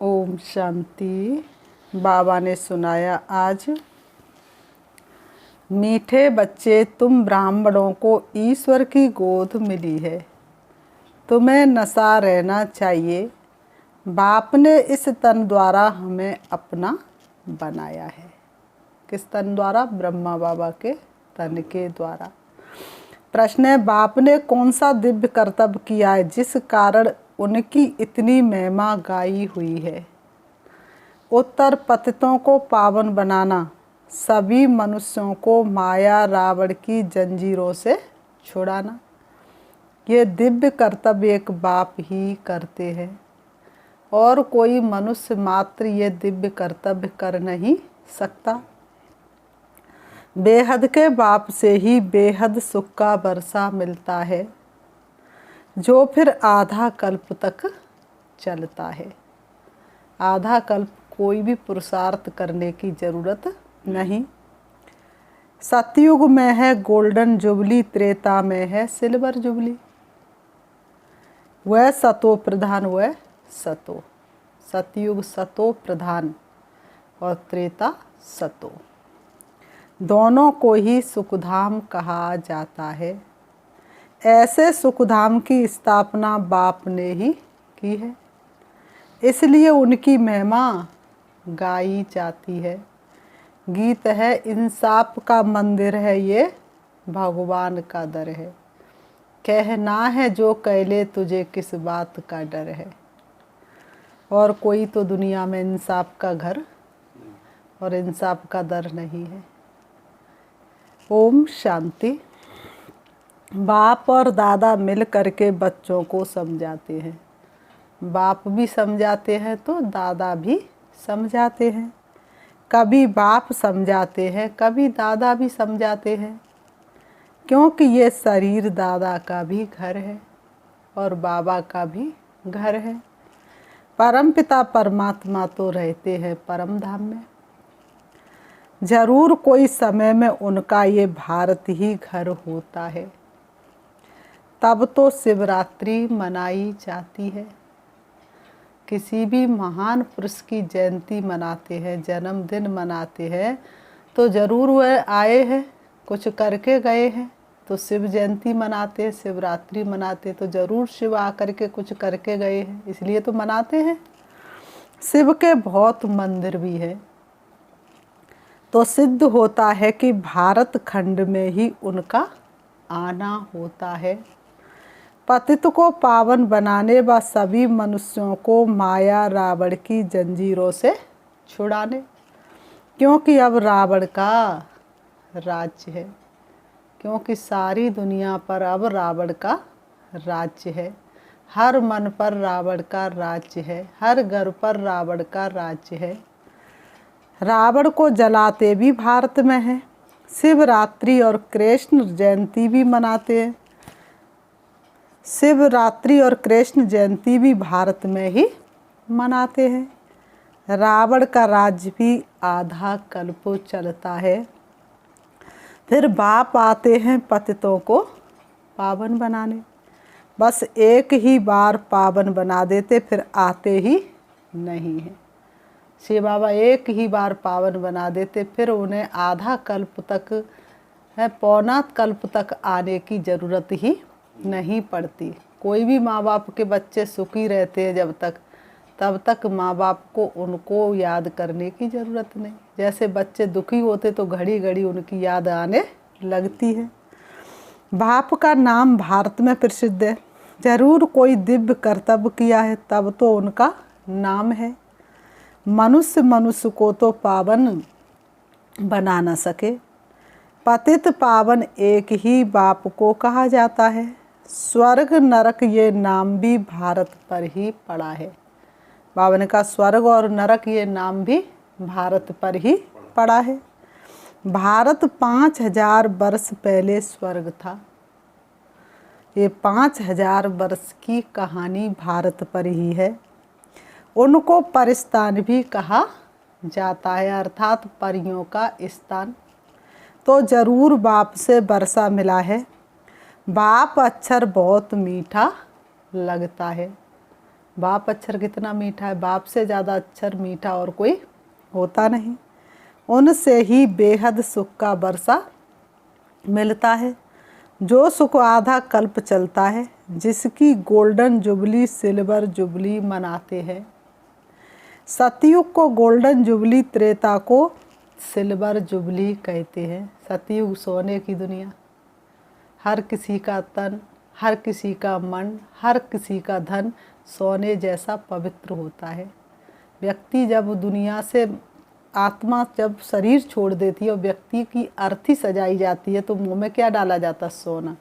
ओम शांति। बाबा ने सुनाया आज, मीठे बच्चे, तुम ब्राह्मणों को ईश्वर की गोद मिली है, तुम्हें नशा रहना चाहिए। बाप ने इस तन द्वारा हमें अपना बनाया है। किस तन द्वारा? ब्रह्मा बाबा के तन के द्वारा। प्रश्न है, बाप ने कौन सा दिव्य कर्तव्य किया है जिस कारण उनकी इतनी महिमा गाई हुई है? उत्तर, पतितों को पावन बनाना, सभी मनुष्यों को माया रावण की जंजीरों से छुड़ाना। ये दिव्य कर्तव्य एक बाप ही करते हैं और कोई मनुष्य मात्र ये दिव्य कर्तव्य कर नहीं सकता। बेहद के बाप से ही बेहद सुख का वर्षा मिलता है, जो फिर आधा कल्प तक चलता है। आधा कल्प कोई भी पुरुषार्थ करने की जरूरत नहीं। सतयुग में है गोल्डन जुबली, त्रेता में है सिल्वर जुबली। वह सतो प्रधान, वह सतो। सतयुग सतो प्रधान और त्रेता सतो। दोनों को ही सुखधाम कहा जाता है। ऐसे सुखधाम की स्थापना बाप ने ही की है, इसलिए उनकी महिमा गाई जाती है। गीत है, इंसाफ का मंदिर है ये, भगवान का दर है। कहना है जो कह ले, तुझे किस बात का डर है। और कोई तो दुनिया में इंसाफ का घर और इंसाफ का दर नहीं है। ओम शांति। बाप और दादा मिल करके बच्चों को समझाते हैं। बाप भी समझाते हैं तो दादा भी समझाते हैं। कभी बाप समझाते हैं, कभी दादा भी समझाते हैं, क्योंकि ये शरीर दादा का भी घर है और बाबा का भी घर है। परमपिता परमात्मा तो रहते हैं परम धाम में। जरूर कोई समय में उनका ये भारत ही घर होता है, तब तो शिवरात्रि मनाई जाती है। किसी भी महान पुरुष की जयंती मनाते हैं, जन्मदिन मनाते हैं, तो ज़रूर वह आए हैं, कुछ करके गए हैं। तो शिव जयंती मनाते हैं, शिवरात्रि मनाते हैं, तो ज़रूर शिव आकर के कुछ करके गए हैं, इसलिए तो मनाते हैं। शिव के बहुत मंदिर भी हैं, तो सिद्ध होता है कि भारत खंड में ही उनका आना होता है। पतित को पावन बनाने व सभी मनुष्यों को माया रावण की जंजीरों से छुड़ाने, क्योंकि अब रावण का राज्य है। क्योंकि सारी दुनिया पर अब रावण का राज्य है। हर मन पर रावण का राज्य है, हर घर पर रावण का राज्य है। रावण को जलाते भी भारत में है। शिवरात्रि और कृष्ण जयंती भी मनाते हैं। शिवरात्रि और कृष्ण जयंती भी भारत में ही मनाते हैं। रावण का राज्य भी आधा कल्प चलता है। फिर बाप आते हैं पतितों को पावन बनाने। बस एक ही बार पावन बना देते, फिर आते ही नहीं हैं। शिव बाबा एक ही बार पावन बना देते, फिर उन्हें आधा कल्प तक है, पौना कल्प तक आने की ज़रूरत ही नहीं पड़ती। कोई भी माँ बाप के बच्चे सुखी रहते हैं जब तक, तब तक माँ बाप को उनको याद करने की ज़रूरत नहीं। जैसे बच्चे दुखी होते तो घड़ी घड़ी उनकी याद आने लगती है। बाप का नाम भारत में प्रसिद्ध है। जरूर कोई दिव्य कर्तव्य किया है, तब तो उनका नाम है। मनुष्य मनुष्य को तो पावन बना न सके। पतित पावन एक ही बाप को कहा जाता है। स्वर्ग नरक ये नाम भी भारत पर ही पड़ा है। बाबा ने कहा स्वर्ग और नरक ये नाम भी भारत पर ही पड़ा है। भारत 5000 वर्ष पहले स्वर्ग था। ये 5000 वर्ष की कहानी भारत पर ही है। उनको परिस्तान भी कहा जाता है, अर्थात परियों का स्थान। तो जरूर बाप से वर्षा मिला है। बाप अक्षर बहुत मीठा लगता है। बाप अक्षर कितना मीठा है, बाप से ज़्यादा अक्षर मीठा और कोई होता नहीं। उनसे ही बेहद सुख का वर्षा मिलता है, जो सुख आधा कल्प चलता है, जिसकी गोल्डन जुबली सिल्वर जुबली मनाते हैं। सतयुग को गोल्डन जुबली, त्रेता को सिल्वर जुबली कहते हैं। सतयुग सोने की दुनिया, हर किसी का तन, हर किसी का मन, हर किसी का धन सोने जैसा पवित्र होता है। व्यक्ति जब दुनिया से, आत्मा जब शरीर छोड़ देती है और व्यक्ति की अर्थी सजाई जाती है तो मुंह में क्या डाला जाता? सोना,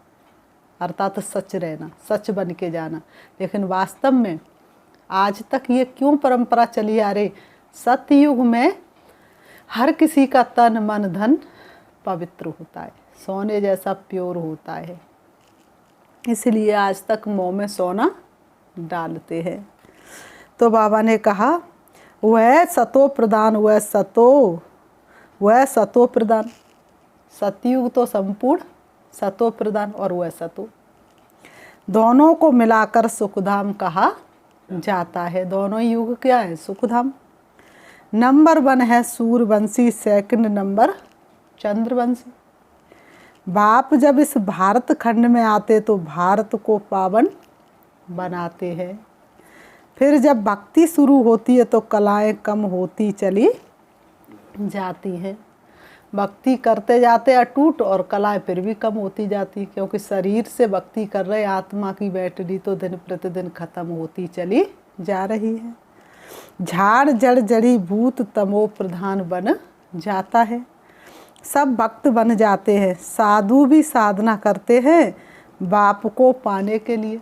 अर्थात सच रहना, सच बन के जाना। लेकिन वास्तव में आज तक ये क्यों परंपरा चली आ रही? सतयुग में हर किसी का तन मन धन पवित्र होता है, सोने जैसा प्योर होता है, इसलिए आज तक मुंह में सोना डालते हैं। तो बाबा ने कहा वह सतो प्रधान, वह सतो प्रधान। सतयुग तो संपूर्ण सतो प्रधान और वह सतो, दोनों को मिलाकर सुखधाम कहा जाता है। दोनों युग क्या है? सुखधाम। नंबर 1 है सूर्यवंशी, सेकंड नंबर चंद्रवंशी। बाप जब इस भारत खंड में आते तो भारत को पावन बनाते हैं। फिर जब भक्ति शुरू होती है तो कलाएं कम होती चली जाती हैं। भक्ति करते जाते अटूट और कलाएं फिर भी कम होती जाती, क्योंकि शरीर से भक्ति कर रहे आत्मा की बैटरी तो दिन प्रतिदिन खत्म होती चली जा रही है। झाड़ जड़ जड़ी भूत तमो प्रधान बन जाता है। सब भक्त बन जाते हैं। साधु भी साधना करते हैं बाप को पाने के लिए,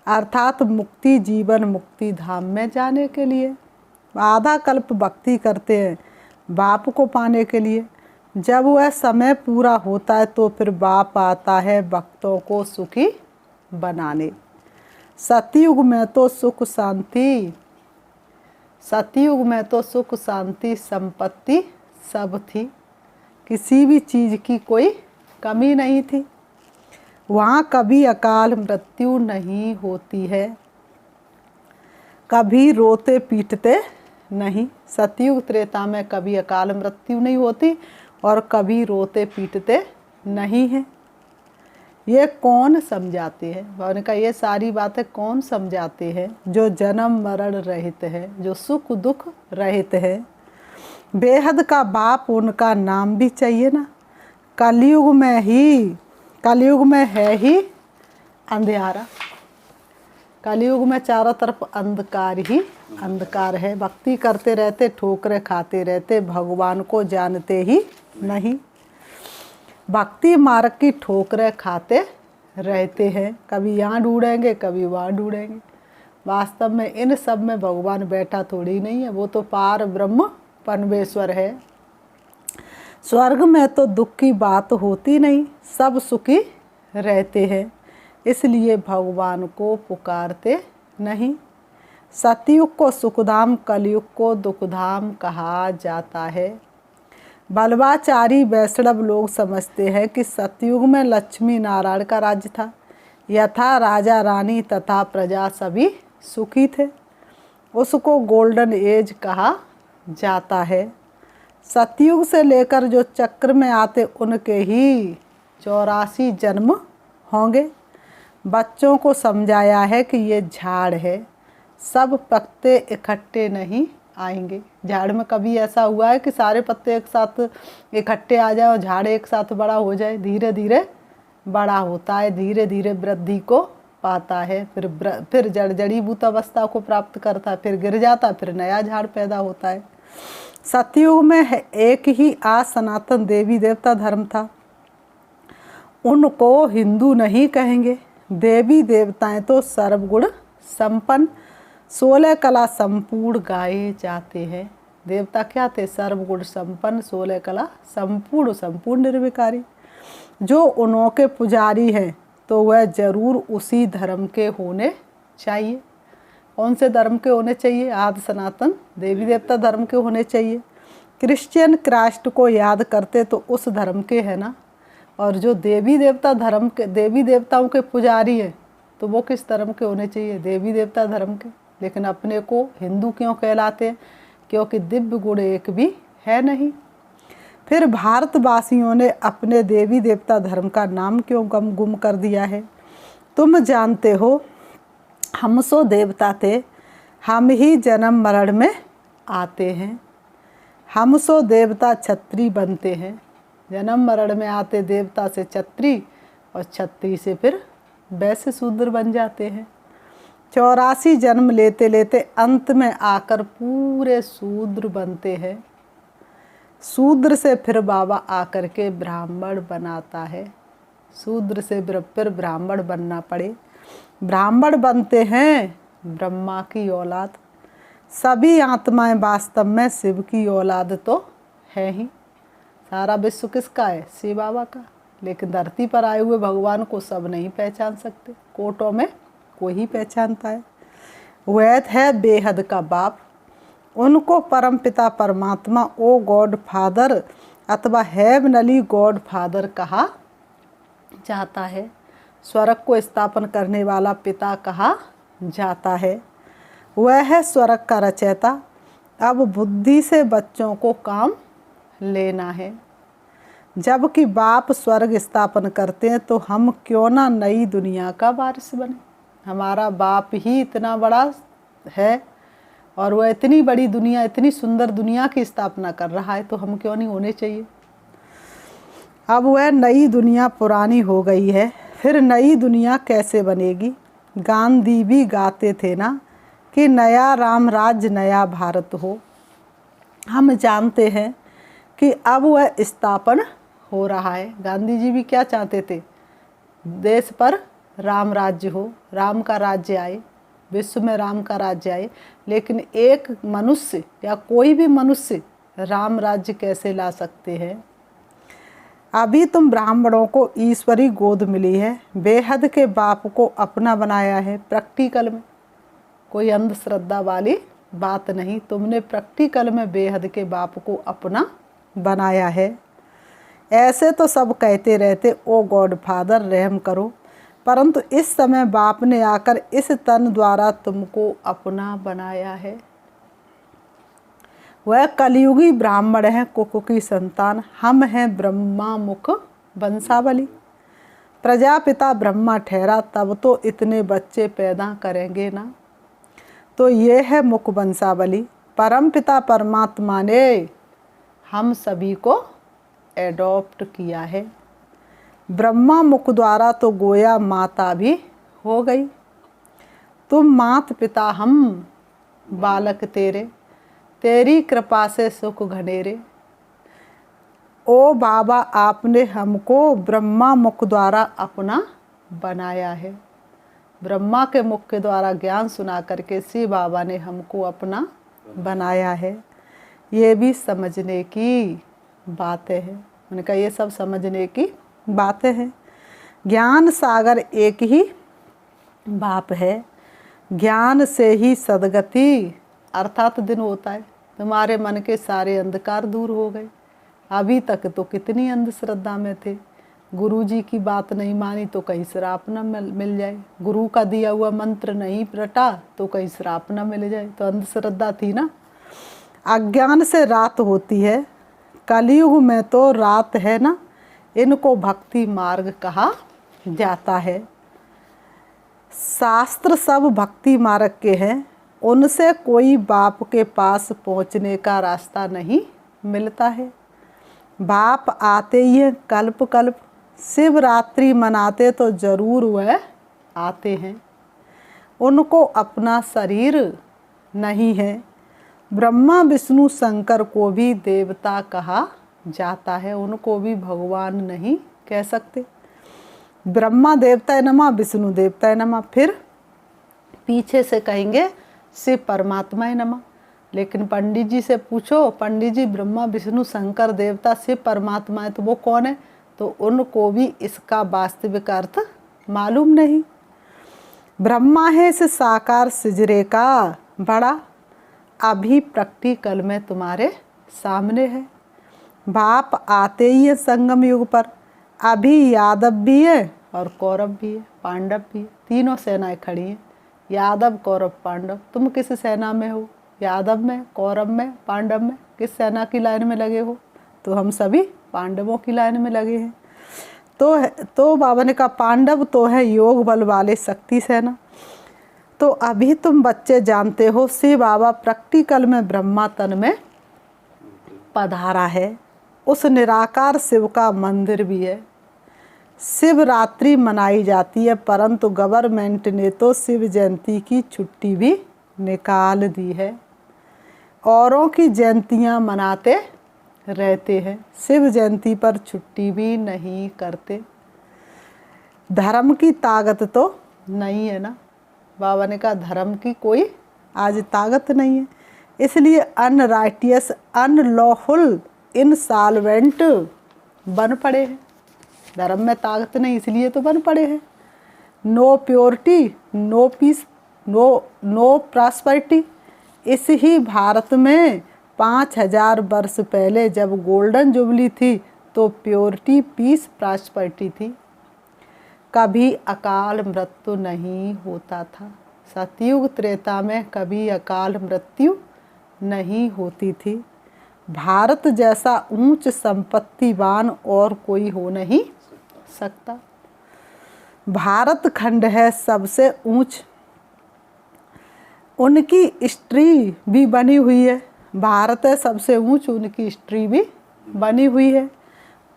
अर्थात मुक्ति जीवन मुक्ति धाम में जाने के लिए। आधा कल्प भक्ति करते हैं बाप को पाने के लिए। जब वह समय पूरा होता है तो फिर बाप आता है भक्तों को सुखी बनाने। सतयुग में तो सुख शांति, सतयुग में तो सुख शांति संपत्ति सब थी, किसी भी चीज़ की कोई कमी नहीं थी। वहाँ कभी अकाल मृत्यु नहीं होती है, कभी रोते पीटते नहीं। सतयुग त्रेता में कभी अकाल मृत्यु नहीं होती और कभी रोते पीटते नहीं है। ये कौन समझाते हैं? उन्होंने कहा ये सारी बातें कौन समझाते हैं? जो जन्म मरण रहित है, जो सुख दुख रहित है। बेहद का बाप, उनका नाम भी चाहिए ना। कलयुग में है ही अंधियारा। कलयुग में चारों तरफ अंधकार ही अंधकार है। भक्ति करते रहते, ठोकरें खाते रहते, भगवान को जानते ही नहीं। भक्ति मार्ग की ठोकरें खाते रहते हैं, कभी यहाँ ढूंढेंगे कभी वहाँ ढूंढेंगे। वास्तव में इन सब में भगवान बैठा थोड़ी नहीं है, वो तो पार ब्रह्म परमेश्वर है। स्वर्ग में तो दुख की बात होती नहीं, सब सुखी रहते हैं, इसलिए भगवान को पुकारते नहीं। सतयुग को सुखधाम, कलयुग को दुखधाम कहा जाता है। बलवाचारी वैष्णव लोग समझते हैं कि सतयुग में लक्ष्मी नारायण का राज्य था, यथा राजा रानी तथा प्रजा सभी सुखी थे, उसको गोल्डन एज कहा जाता है। सतयुग से लेकर जो चक्र में आते उनके ही 84 जन्म होंगे। बच्चों को समझाया है कि ये झाड़ है, सब पत्ते इकट्ठे नहीं आएंगे। झाड़ में कभी ऐसा हुआ है कि सारे पत्ते एक साथ इकट्ठे आ जाए और झाड़ एक साथ बड़ा हो जाए? धीरे धीरे बड़ा होता है, धीरे धीरे वृद्धि को पाता है, फिर जड़ीभूत अवस्था को प्राप्त करता है, फिर गिर जाता, फिर नया झाड़ पैदा होता है। सतयुग में एक ही सनातन देवी देवता धर्म था, उनको हिंदू नहीं कहेंगे। देवी देवताएं तो सर्वगुण संपन्न 16 कला संपूर्ण गाए जाते हैं। देवता क्या थे? सर्वगुण संपन्न, 16 कला संपूर्ण निर्विकारी। जो उनके पुजारी हैं तो वह जरूर उसी धर्म के होने चाहिए। कौन से धर्म के होने चाहिए? आदि सनातन देवी देवता धर्म के होने चाहिए। क्रिश्चियन क्राइस्ट को याद करते तो उस धर्म के है ना। और जो देवी देवता धर्म के, देवी देवताओं के पुजारी हैं तो वो किस धर्म के होने चाहिए? देवी देवता धर्म के। लेकिन अपने को हिंदू क्यों कहलाते हैं? क्योंकि दिव्य गुण एक भी है नहीं। फिर भारतवासियों ने अपने देवी देवता धर्म का नाम क्यों गुम कर दिया है? तुम जानते हो, हम सो देवता थे, हम ही जन्म मरण में आते हैं। हम सो देवता छत्री बनते हैं, जन्म मरण में आते देवता से छत्री, और छत्री से फिर वैश्य शूद्र बन जाते हैं। 84 जन्म लेते लेते अंत में आकर पूरे शूद्र बनते हैं। शूद्र से फिर बाबा आकर के ब्राह्मण बनाता है। शूद्र से फिर ब्राह्मण बनना पड़े। ब्राह्मण बनते हैं ब्रह्मा की औलाद। सभी आत्माएं वास्तव में शिव की औलाद तो है ही। सारा विश्व किसका है? शिव बाबा का। लेकिन धरती पर आए हुए भगवान को सब नहीं पहचान सकते, कोटों में कोई ही पहचानता है। वैद है बेहद का बाप, उनको परमपिता परमात्मा ओ गॉड फादर अथवा हेवनली गॉड फादर कहा जाता है। स्वर्ग को स्थापन करने वाला पिता कहा जाता है। वह है स्वर्ग का रचयिता। अब बुद्धि से बच्चों को काम लेना है। जबकि बाप स्वर्ग स्थापन करते हैं तो हम क्यों ना नई दुनिया का वारिस बने? हमारा बाप ही इतना बड़ा है और वह इतनी बड़ी दुनिया, इतनी सुंदर दुनिया की स्थापना कर रहा है, तो हम क्यों नहीं होने चाहिए? अब वह नई दुनिया पुरानी हो गई है, फिर नई दुनिया कैसे बनेगी? गांधी भी गाते थे ना कि नया राम राज्य नया भारत हो। हम जानते हैं कि अब वह स्थापन हो रहा है। गांधी जी भी क्या चाहते थे? देश पर राम राज्य हो, राम का राज्य आए, विश्व में राम का राज्य आए। लेकिन एक मनुष्य या कोई भी मनुष्य राम राज्य कैसे ला सकते हैं? अभी तुम ब्राह्मणों को ईश्वरी गोद मिली है, बेहद के बाप को अपना बनाया है। प्रैक्टिकल में कोई अंधश्रद्धा वाली बात नहीं, तुमने प्रैक्टिकल में बेहद के बाप को अपना बनाया है। ऐसे तो सब कहते रहते ओ गॉड फादर रहम करो, परंतु इस समय बाप ने आकर इस तन द्वारा तुमको अपना बनाया है। वह कलयुगी ब्राह्मण है, कुक की संतान। हम हैं ब्रह्मा मुख वंशावली। प्रजापिता ब्रह्मा ठहरा तब तो इतने बच्चे पैदा करेंगे ना। तो ये है मुख वंशावली। परमपिता परमात्मा ने हम सभी को एडॉप्ट किया है। ब्रह्मा मुख द्वारा तो गोया माता भी हो गई। तुम मात पिता, हम बालक तेरे, तेरी कृपा से सुख घनेरे। ओ बाबा, आपने हमको ब्रह्मा मुख द्वारा अपना बनाया है। ब्रह्मा के मुख के द्वारा ज्ञान सुना करके शिव बाबा ने हमको अपना बनाया है। ये भी समझने की बातें हैं। उन्होंने कहा ये सब समझने की बातें हैं। ज्ञान सागर एक ही बाप है, ज्ञान से ही सदगति अर्थात दिन होता है। तुम्हारे मन के सारे अंधकार दूर हो गए। अभी तक तो कितनी अंधश्रद्धा में थे। गुरु जी की बात नहीं मानी तो कहीं श्राप न मिल जाए, गुरु का दिया हुआ मंत्र नहीं रटा तो कहीं श्राप न मिल जाए, तो अंधश्रद्धा थी ना। अज्ञान से रात होती है, कलयुग में तो रात है ना। इनको भक्ति मार्ग कहा जाता है। शास्त्र सब भक्ति मार्ग के हैं, उनसे कोई बाप के पास पहुंचने का रास्ता नहीं मिलता है। बाप आते ही हैं कल्प कल्प, शिवरात्रि मनाते तो जरूर वह आते हैं। उनको अपना शरीर नहीं है। ब्रह्मा विष्णु शंकर को भी देवता कहा जाता है, उनको भी भगवान नहीं कह सकते। ब्रह्मा देवताय नमः, विष्णु देवताय नमः, फिर पीछे से कहेंगे शिव परमात्माय नमः। लेकिन पंडित जी से पूछो, पंडित जी ब्रह्मा विष्णु शंकर देवता शिव परमात्मा है तो वो कौन है? तो उनको भी इसका वास्तविक अर्थ मालूम नहीं। ब्रह्मा है इस साकार सिजरे का बड़ा, अभी प्रैक्टिकल में तुम्हारे सामने है। बाप आते ही है संगम युग पर, अभी यादव भी है और कौरव भी है। पांडव भी, तीनों सेनाएं खड़ी हैं, यादव कौरव पांडव। तुम किस सेना में हो? यादव में, कौरव में, पांडव में? किस सेना की लाइन में लगे हो? तो हम सभी पांडवों की लाइन में लगे हैं। तो बाबा ने कहा पांडव तो है योग बल वाले शक्ति सेना। तो अभी तुम बच्चे जानते हो शिव बाबा प्रैक्टिकल में ब्रह्मा तन में पधारा है। उस निराकार शिव का मंदिर भी है। शिवरात्रि मनाई जाती है, परंतु गवर्नमेंट ने तो शिव जयंती की छुट्टी भी निकाल दी है। औरों की जयंतियां मनाते रहते हैं, शिव जयंती पर छुट्टी भी नहीं करते। धर्म की ताकत तो नहीं है ना। बाबा ने कहा धर्म की कोई आज ताकत नहीं है, इसलिए अनराइटियस अनलॉफुल इनसॉल्वेंट बन पड़े हैं। धर्म में ताकत नहीं इसलिए तो बन पड़े हैं। No purity, no peace, no prosperity. इस ही भारत में 5000 वर्ष पहले जब गोल्डन जुबली थी तो प्योरिटी, पीस, प्रॉस्पेरिटी थी। कभी अकाल मृत्यु नहीं होता था। सतयुग त्रेता में कभी अकाल मृत्यु नहीं होती थी। भारत जैसा ऊंच संपत्तिवान और कोई हो नहीं सकता। भारत खंड है सबसे ऊंच। उनकी हिस्ट्री भी बनी हुई है। भारत है सबसे ऊंच, उनकी हिस्ट्री भी बनी हुई है।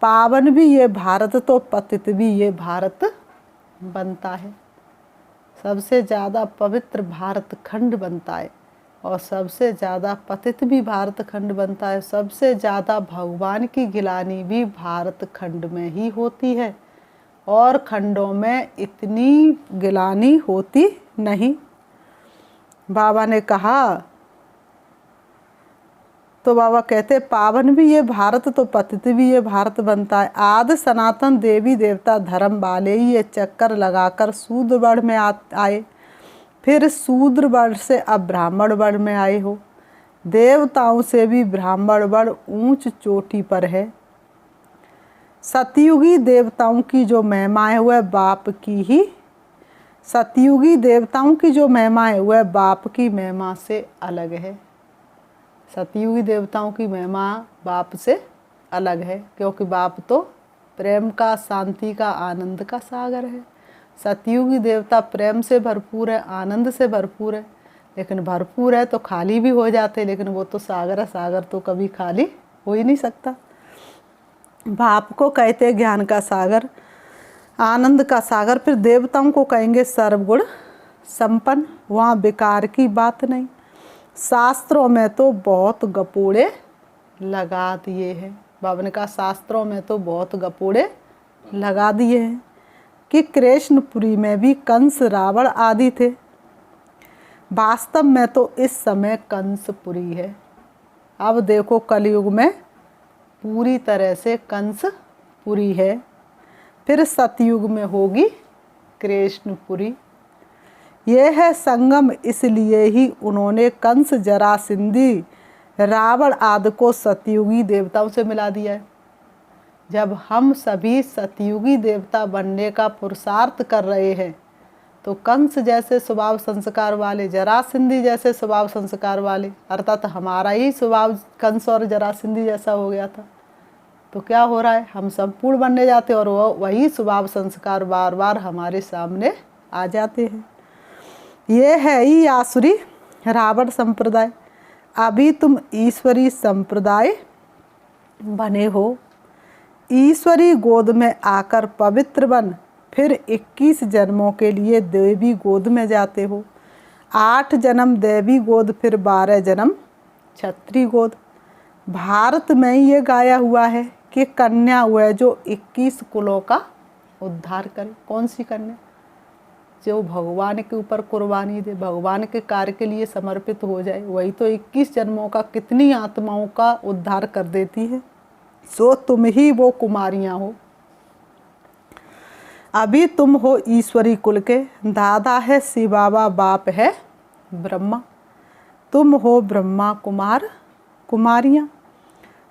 पावन भी ये भारत तो पतित भी ये भारत बनता है। सबसे ज़्यादा पवित्र भारत खंड बनता है और सबसे ज़्यादा पतित भी भारत खंड बनता है। सबसे ज़्यादा भगवान की गिलानी भी भारत खंड में ही होती है और खंडों में इतनी गिलानी होती नहीं। बाबा ने कहा तो बाबा कहते पावन भी ये भारत तो पतित भी ये भारत बनता है। आदि सनातन देवी देवता धर्म वाले ये चक्कर लगाकर शूद्र वर्ण में आए, फिर शूद्र वर्ण से अब ब्राह्मण वर्ण में आए हो। देवताओं से भी ब्राह्मण वर्ण ऊंच चोटी पर है। सतयुगी देवताओं की जो महिमा है वह बाप की ही, सतयुगी देवताओं की जो महिमा है वह बाप की महिमा से अलग है। सतयुगी देवताओं की महिमा बाप से अलग है, क्योंकि बाप तो प्रेम का, शांति का, आनंद का सागर है। सतयुगी देवता प्रेम से भरपूर है, आनंद से भरपूर है, लेकिन भरपूर है तो खाली भी हो जाते, लेकिन वो तो सागर है, सागर तो कभी खाली हो ही नहीं सकता। बाप को कहते ज्ञान का सागर, आनंद का सागर। फिर देवताओं को कहेंगे सर्वगुण संपन्न, वहाँ बेकार की बात नहीं। शास्त्रों में तो बहुत गपोड़े लगा दिए हैं। बाबा ने कहा शास्त्रों में तो बहुत गपोड़े लगा दिए हैं कि कृष्णपुरी में भी कंस, रावण आदि थे। वास्तव में तो इस समय कंसपुरी है। अब देखो कलयुग में पूरी तरह से कंसपुरी है, फिर सतयुग में होगी कृष्णपुरी। यह है संगम, इसलिए ही उन्होंने कंस, जरासंधी, रावण आदि को सतयुगी देवताओं से मिला दिया है। जब हम सभी सतयुगी देवता बनने का पुरुषार्थ कर रहे हैं तो कंस जैसे स्वभाव संस्कार वाले, जरासंधी जैसे स्वभाव संस्कार वाले, अर्थात हमारा ही स्वभाव कंस और जरासंधी जैसा हो गया था, तो क्या हो रहा है, हम संपूर्ण बनने जाते और वही स्वभाव संस्कार बार बार हमारे सामने आ जाते हैं। ये है ही आसुरी रावण संप्रदाय। अभी तुम ईश्वरी संप्रदाय बने हो। ईश्वरी गोद में आकर पवित्र बन फिर 21 जन्मों के लिए देवी गोद में जाते हो। 8 जन्म देवी गोद, फिर 12 जन्म क्षत्रिय गोद। भारत में ये गाया हुआ है कि कन्या वह जो 21 कुलों का उद्धार करे। कौन सी कन्या? जो भगवान के ऊपर कुर्बानी दे, भगवान के कार्य के लिए समर्पित हो जाए, वही तो 21 जन्मों का कितनी आत्माओं का उद्धार कर देती है। सो तुम ही वो कुमारियाँ हो। अभी तुम हो ईश्वरी कुल के, दादा है शिव बाबा, बाप है ब्रह्मा। तुम हो ब्रह्मा कुमार कुमारियाँ।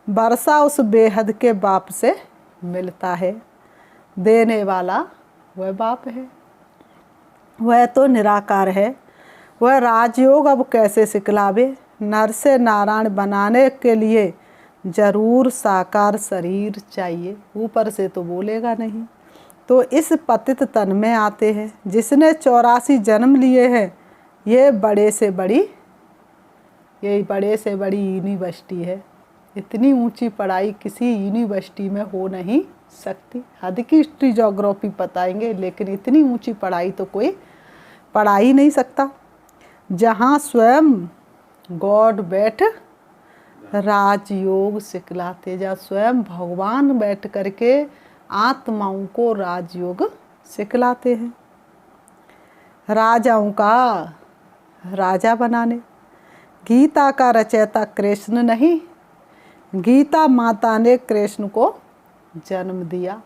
वर्षा उस बेहद के बाप से मिलता है, देने वाला वह बाप है। वह तो निराकार है। वह राजयोग अब कैसे सिखलावे। नर से नारायण बनाने के लिए जरूर साकार शरीर चाहिए। ऊपर से तो बोलेगा नहीं। तो इस पतित तन में आते हैं जिसने 84 जन्म लिए हैं। ये बड़े से बड़ी यूनिवर्सिटी है। इतनी ऊंची पढ़ाई किसी यूनिवर्सिटी में हो नहीं सकती। हद की हिस्ट्री ज्योग्राफी बताएंगे, लेकिन इतनी ऊंची पढ़ाई तो कोई पढ़ा ही नहीं सकता। जहाँ स्वयं गॉड बैठ राजयोग सिखलाते, जहाँ स्वयं भगवान बैठ करके आत्माओं को राजयोग सिखलाते हैं। राजाओं का राजा बनाने। गीता का रचयिता कृष्ण नहीं, गीता माता ने कृष्ण को जन्म दिया।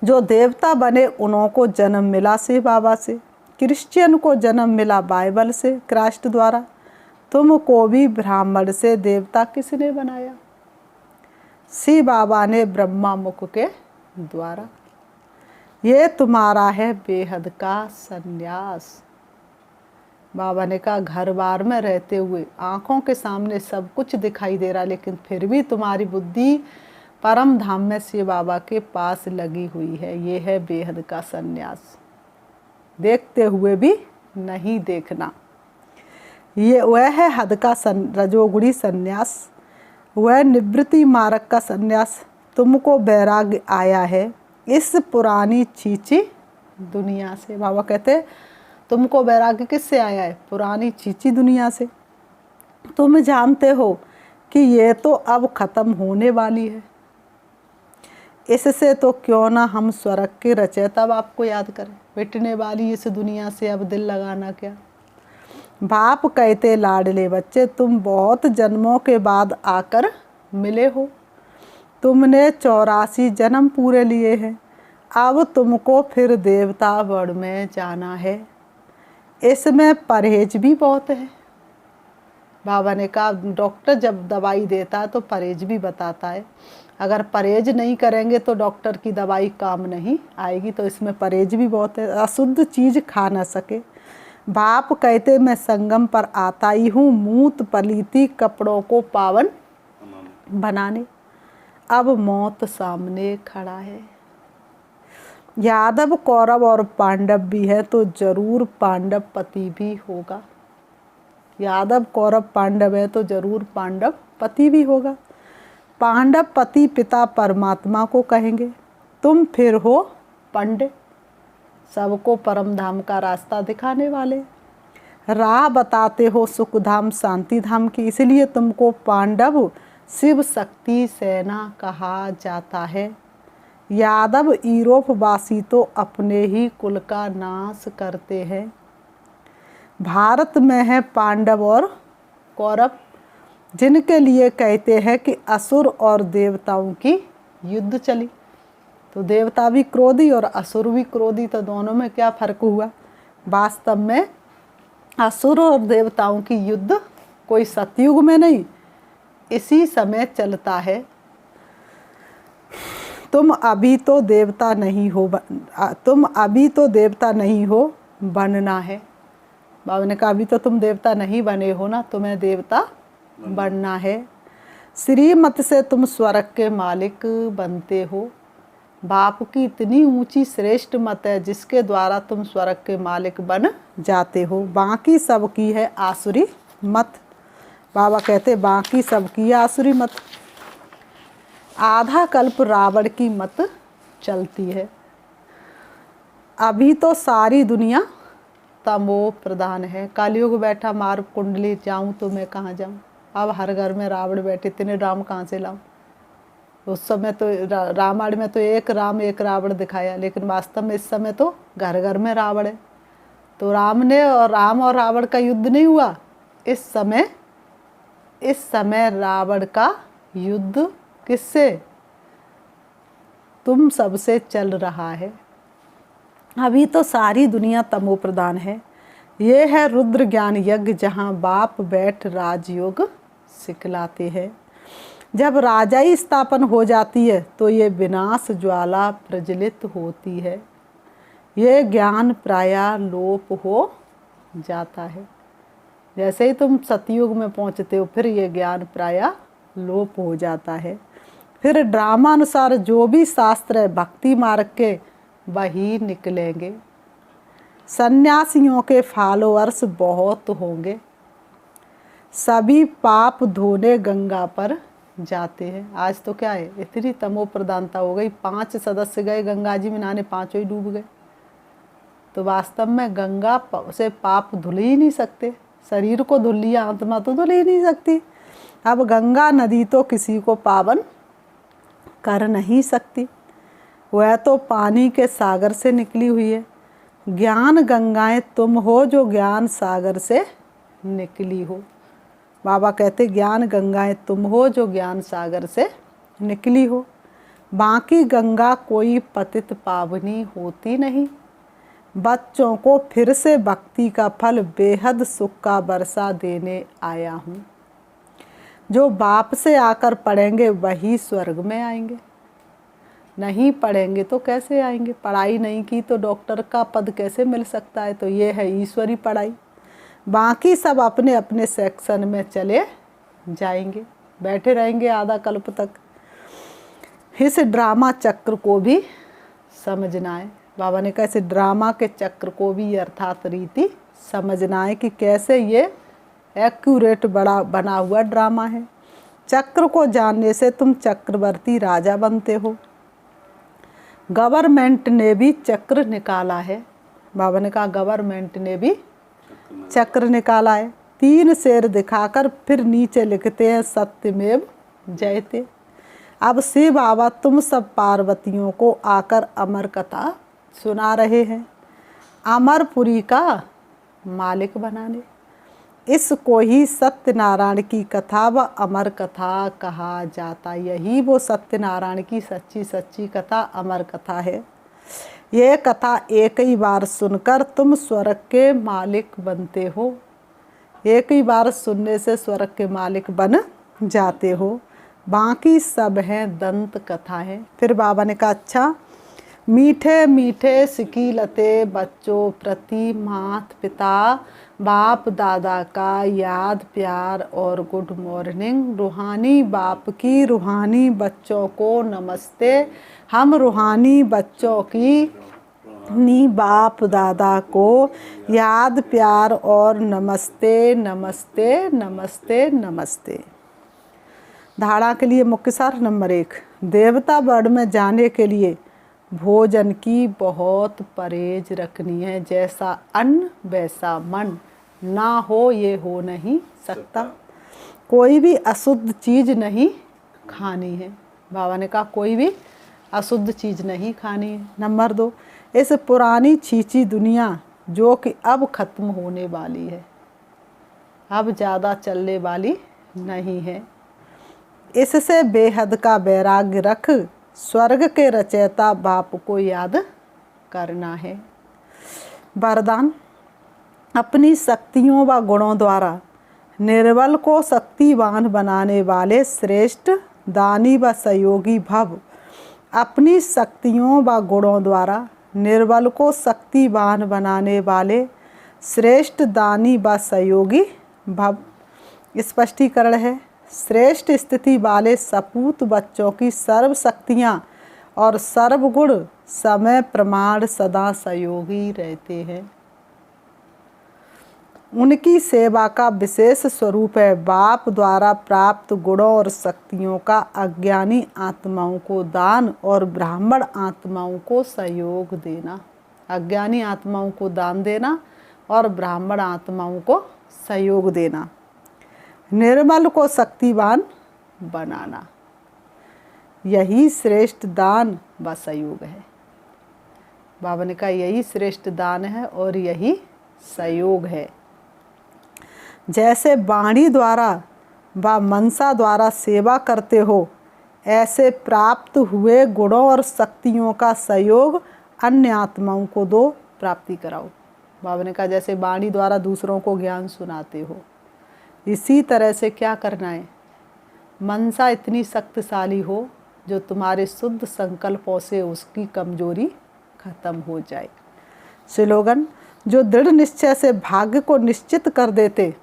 जो देवता बने उनको जन्म मिला शिव बाबा से। क्रिश्चियन को जन्म मिला बाइबल से, क्राइस्ट द्वारा। तुमको भी ब्राह्मण से देवता किसने बनाया? शिव बाबा ने ब्रह्मा मुख के द्वारा। ये तुम्हारा है बेहद का संन्यास। बाबा ने कहा घर बार में रहते हुए आँखों के सामने सब कुछ दिखाई दे रहा, लेकिन फिर भी तुम्हारी बुद्धि परम धाम में शिव बाबा के पास लगी हुई है। ये है बेहद का संन्यास। देखते हुए भी नहीं देखना। ये वह है हद का रजोगुणी संन्यास। वह निवृत्ति मार्ग का संन्यास। तुमको वैराग्य आया है इस पुरानी चीची दुनिया से। बाबा कहते तुमको वैराग्य किससे आया है? पुरानी चीची दुनिया से। तुम जानते हो कि ये तो अब खत्म होने वाली है। इससे तो क्यों ना हम स्वर्ग के रचयिता बाप को याद करें। मिटने वाली इस दुनिया से अब दिल लगाना क्या। बाप कहते लाडले बच्चे तुम बहुत जन्मों के बाद आकर मिले हो। तुमने 84 जन्म पूरे लिए हैं। अब तुमको फिर देवता वर्ण में जाना है। इसमें परहेज भी बहुत है। बाबा ने कहा डॉक्टर जब दवाई देता है तो परहेज भी बताता है। अगर परहेज नहीं करेंगे तो डॉक्टर की दवाई काम नहीं आएगी। तो इसमें परहेज भी बहुत है। अशुद्ध चीज़ खा न सके। बाप कहते मैं संगम पर आता ही हूँ मूत पलीती कपड़ों को पावन बनाने। अब मौत सामने खड़ा है। यादव कौरव और पांडव भी है तो जरूर पांडव पति भी होगा। यादव कौरव पांडव है तो जरूर पांडव पति भी होगा। पांडव पति पिता परमात्मा को कहेंगे। तुम फिर हो पंडित, सबको परम धाम का रास्ता दिखाने वाले। राह बताते हो सुख धाम शांति धाम की। इसलिए तुमको पांडव शिव शक्ति सेना कहा जाता है। यादव यूरोप वासी तो अपने ही कुल का नाश करते हैं। भारत में है पांडव और कौरव, जिनके लिए कहते हैं कि असुर और देवताओं की युद्ध चली। तो देवता भी क्रोधी और असुर भी क्रोधी, तो दोनों में क्या फर्क हुआ? वास्तव में असुर और देवताओं की युद्ध कोई सतयुग में नहीं, इसी समय चलता है। तुम अभी तो देवता नहीं हो, बनना है। बाबा ने कहा अभी तो तुम देवता नहीं बने हो ना, तुम्हें देवता बनना है। श्रीमत से तुम स्वर्ग के मालिक बनते हो। बाप की इतनी ऊंची श्रेष्ठ मत है जिसके द्वारा तुम स्वर्ग के मालिक बन जाते हो। बाकी सबकी है आसुरी मत। बाबा कहते बाकी सबकी है आसुरी मत। आधा कल्प रावण की मत चलती है। अभी तो सारी दुनिया तमो प्रधान है। कलयुग बैठा मार कुंडली जाऊं तो मैं कहाँ जाऊं। अब हर घर में रावण बैठे, इतने राम कहाँ से लाऊं। उस समय तो रामायण में तो एक राम एक रावण दिखाया, लेकिन वास्तव में इस समय तो घर घर में रावण है। तो राम और रावण का युद्ध नहीं हुआ। इस समय रावण का युद्ध किससे? तुम सबसे चल रहा है। अभी तो सारी दुनिया तमो प्रधान है। ये है रुद्र ज्ञान यज्ञ जहाँ बाप बैठ राजयोग सिखलाते हैं। जब राजाई स्थापन हो जाती है तो ये विनाश ज्वाला प्रज्वलित होती है। ये ज्ञान प्रायः लोप हो जाता है। जैसे ही तुम सतयुग में पहुँचते हो फिर ये ज्ञान प्रायः लोप हो जाता है। फिर ड्रामानुसार जो भी शास्त्र है भक्ति मार्ग के वही निकलेंगे। सन्यासियों के फॉलोअर्स बहुत होंगे। सभी पाप धोने गंगा पर जाते हैं। आज तो क्या है, इतनी तमो प्रधानता हो गई, 5 सदस्य गए गंगा जी में नहाने, 5 ही डूब गए। तो वास्तव में गंगा से पाप धुल ही नहीं सकते। शरीर को धुल लिया, आत्मा तो धुल ही नहीं सकती। अब गंगा नदी तो किसी को पावन कर नहीं सकती, वह तो पानी के सागर से निकली हुई है। ज्ञान गंगाएं तुम हो जो ज्ञान सागर से निकली हो। बाबा कहते ज्ञान गंगाएं तुम हो जो ज्ञान सागर से निकली हो। बाकी गंगा कोई पतित पावनी होती नहीं। बच्चों को फिर से भक्ति का फल बेहद सुख का बरसा देने आया हूँ। जो बाप से आकर पढ़ेंगे वही स्वर्ग में आएंगे, नहीं पढ़ेंगे तो कैसे आएंगे। पढ़ाई नहीं की तो डॉक्टर का पद कैसे मिल सकता है। तो ये है ईश्वरी पढ़ाई। बाकी सब अपने अपने सेक्शन में चले जाएंगे, बैठे रहेंगे आधा कल्प तक। इस ड्रामा चक्र को भी समझना है। बाबा ने कहा इस ड्रामा के चक्र को भी अर्थात रीति समझना है कि कैसे ये एक्यूरेट बड़ा बना हुआ ड्रामा है। चक्र को जानने से तुम चक्रवर्ती राजा बनते हो। गवर्नमेंट ने भी चक्र निकाला है। बाबा ने कहा गवर्नमेंट ने भी चक्र निकाला है। 3 शेर दिखाकर फिर नीचे लिखते हैं सत्यमेव जयते। अब शिव बाबा तुम सब पार्वतियों को आकर अमर कथा सुना रहे हैं, अमरपुरी का मालिक बनाने। इसको ही सत्यनारायण की कथा व अमर कथा कहा जाता। यही वो सत्यनारायण की सच्ची सच्ची कथा अमर कथा है। ये कथा एक ही बार सुनकर तुम स्वर्ग के मालिक बनते हो। एक ही बार सुनने से स्वर्ग के मालिक बन जाते हो। बाकी सब हैं दंत कथा है। फिर बाबा ने कहा अच्छा, मीठे मीठे सिकीलते बच्चों प्रति माता पिता बाप दादा का याद प्यार और गुड मॉर्निंग। रूहानी बाप की रूहानी बच्चों को नमस्ते। हम रूहानी बच्चों की नी बाप दादा को याद प्यार और नमस्ते नमस्ते नमस्ते नमस्ते। धारणा के लिए मुख्य सार नंबर 1, देवता वर्ण में जाने के लिए भोजन की बहुत परहेज रखनी है। जैसा अन्न वैसा मन, ना हो ये हो नहीं सकता। कोई भी अशुद्ध चीज़ नहीं खानी है। बाबा ने कहा कोई भी अशुद्ध चीज़ नहीं खानी है। नंबर 2, इस पुरानी छींची दुनिया जो कि अब ख़त्म होने वाली है, अब ज़्यादा चलने वाली नहीं है, इससे बेहद का वैराग्य रख स्वर्ग के रचयिता बाप को याद करना है। वरदान, अपनी शक्तियों व गुणों द्वारा निर्बल को शक्तिवान बनाने वाले श्रेष्ठ दानी व सहयोगी भव। अपनी शक्तियों व गुणों द्वारा निर्बल को शक्तिवान बनाने वाले श्रेष्ठ दानी व सहयोगी भव। स्पष्टीकरण है, श्रेष्ठ स्थिति वाले सपूत बच्चों की सर्व शक्तियाँ और सर्वगुण समय प्रमाण सदा सहयोगी रहते हैं। उनकी सेवा का विशेष स्वरूप है बाप द्वारा प्राप्त गुणों और शक्तियों का अज्ञानी आत्माओं को दान और ब्राह्मण आत्माओं को सहयोग देना। अज्ञानी आत्माओं को दान देना और ब्राह्मण आत्माओं को सहयोग देना। निर्मल को शक्तिवान बनाना, यही श्रेष्ठ दान व सहयोग है। बाबा ने कहा यही श्रेष्ठ दान है और यही सहयोग है। जैसे वाणी द्वारा व मनसा द्वारा सेवा करते हो, ऐसे प्राप्त हुए गुणों और शक्तियों का सहयोग अन्य आत्माओं को दो, प्राप्ति कराओ। बाबा ने कहा जैसे वाणी द्वारा दूसरों को ज्ञान सुनाते हो, इसी तरह से क्या करना है, मनसा इतनी शक्तिशाली हो जो तुम्हारे शुद्ध संकल्पों से उसकी कमजोरी खत्म हो जाए। स्लोगन, जो दृढ़ निश्चय से भाग्य को निश्चित कर देते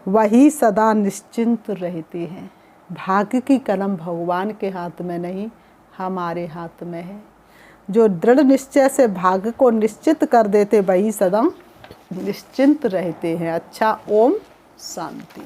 वही सदा निश्चिंत रहते हैं। भाग्य की कलम भगवान के हाथ में नहीं, हमारे हाथ में है। जो दृढ़ निश्चय से भाग्य को निश्चित कर देते वही सदा निश्चिंत रहते हैं। अच्छा, ओम शांति।